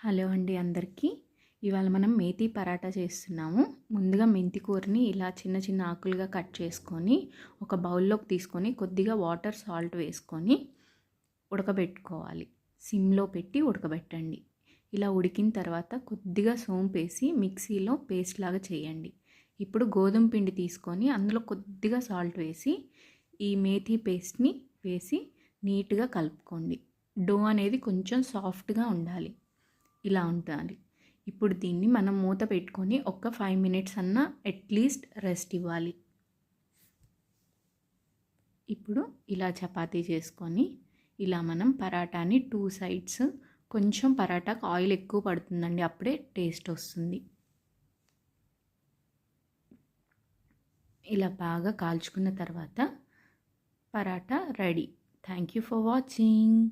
Hello అండి అందరికీ. ఇవాళ మనం మేతి పరాటా చేస్తున్నాము. ముందుగా మెంతి కూరని ఇలా చిన్న చిన్న ఆకులుగా కట్ చేసుకొని ఒక బౌల్లోకి తీసుకొని కొద్దిగా వాటర్ సాల్ట్ వేసుకొని ఉడకబెట్టుకోవాలి. సిమ్లో పెట్టి ఉడకబెట్టండి. ఇలా ఉడికిన తర్వాత కొద్దిగా సోంపు వేసి మిక్సీలో పేస్ట్ లాగా చేయండి. ఇప్పుడు గోధుమ పిండి తీసుకొని అందులో కొద్దిగా సాల్ట్ వేసి ఈ మేతి పేస్ట్ని వేసి నీట్గా కలుపుకోండి. డో అనేది కొంచెం సాఫ్ట్గా ఉండాలి. ఇలా ఉండాలి. ఇప్పుడు దీన్ని మనం మూత పెట్టుకొని ఒక 5 మినిట్స్ అన్నా అట్లీస్ట్ రెస్ట్ ఇవ్వాలి. ఇప్పుడు ఇలా చపాతీ చేసుకొని ఇలా మనం పరాటాని 2 సైడ్స్ కొంచెం పరాటాకు ఆయిల్ ఎక్కువ పడుతుందండి, అప్పుడే టేస్ట్ వస్తుంది. ఇలా బాగా కాల్చుకున్న తర్వాత paratha ready. Thank you for watching.